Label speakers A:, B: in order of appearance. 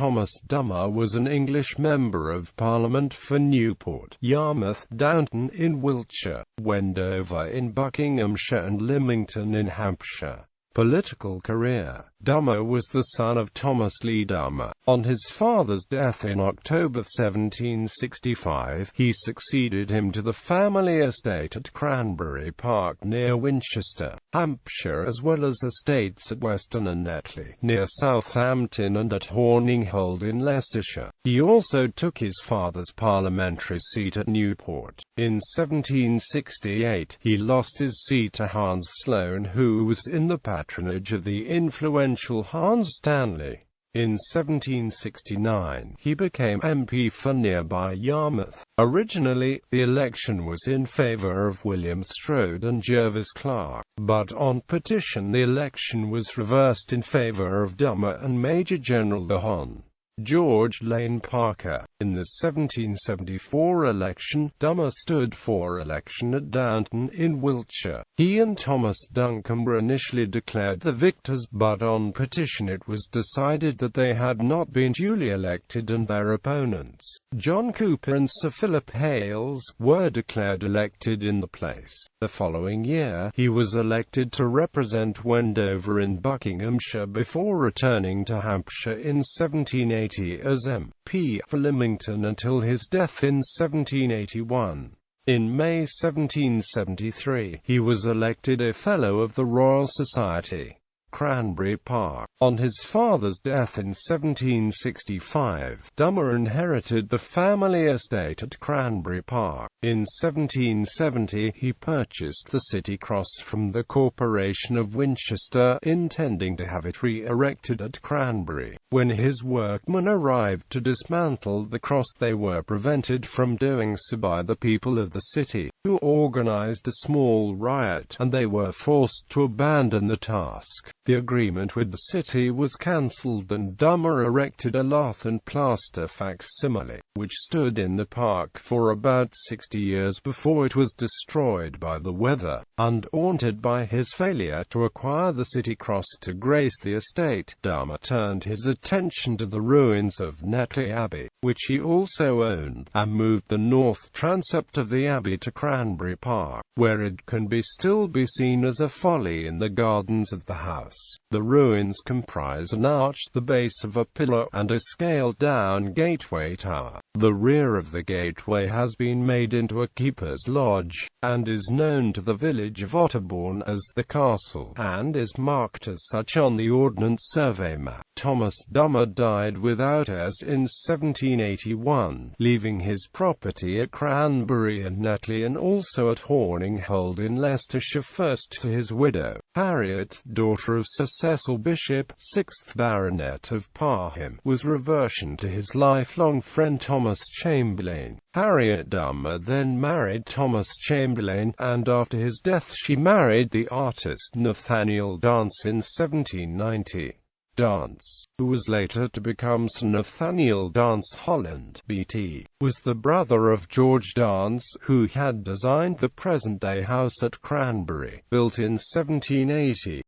A: Thomas Dummer was an English Member of Parliament for Newport, Yarmouth, Downton in Wiltshire, Wendover in Buckinghamshire and Lymington in Hampshire. Political career. Dummer was the son of Thomas Lee Dummer. On his father's death in October 1765, he succeeded him to the family estate at Cranberry Park near Winchester, Hampshire, as well as estates at Weston and Netley, near Southampton, and at Horninghold in Leicestershire. He also took his father's parliamentary seat at Newport. In 1768, he lost his seat to Hans Sloane, who was in the patronage of the influential Hans Stanley. In 1769, he became MP for nearby Yarmouth. Originally, the election was in favour of William Strode and Jervis Clark, but on petition the election was reversed in favour of Dummer and Major General the Hon. George Lane Parker. In the 1774 election, Dummer stood for election at Downton in Wiltshire. He and Thomas Duncombe were initially declared the victors, but on petition it was decided that they had not been duly elected and their opponents, John Cooper and Sir Philip Hales, were declared elected in the place. The following year, he was elected to represent Wendover in Buckinghamshire before returning to Hampshire in 1780 as MP for Lymington until his death in 1781. In May 1773, he was elected a Fellow of the Royal Society, Cranberry Park. On his father's death in 1765, Dummer inherited the family estate at Cranberry Park. In 1770, he purchased the City Cross from the Corporation of Winchester, intending to have it re-erected at Cranberry. When his workmen arrived to dismantle the cross, they were prevented from doing so by the people of the city, who organized a small riot, and they were forced to abandon the task. The agreement with the city was cancelled and Dummer erected a lath and plaster facsimile, which stood in the park for about 60 years before it was destroyed by the weather, and haunted by his failure to acquire the City Cross to grace the estate. Dummer turned his attention to the ruins of Netley Abbey, which he also owned, and moved the north transept of the abbey to Cranberry Park, where it can still be seen as a folly in the gardens of the house. The ruins comprise an arch, the base of a pillar, and a scaled-down gateway tower. The rear of the gateway has been made into a keeper's lodge, and is known to the village of Otterbourne as the castle, and is marked as such on the Ordnance Survey map. Thomas Dummer died without heirs in 1781, leaving his property at Cranberry and Netley and also at Horninghold in Leicestershire first to his widow, Harriet, daughter of Sir Cecil Bishop, 6th Baronet of Parham, with reversion to his lifelong friend Thomas Chamberlain. Harriet Dummer then married Thomas Chamberlain, and after his death she married the artist Nathaniel Dance in 1790. Dance, who was later to become Sir Nathaniel Dance Holland, BT, was the brother of George Dance, who had designed the present-day house at Cranberry, built in 1780.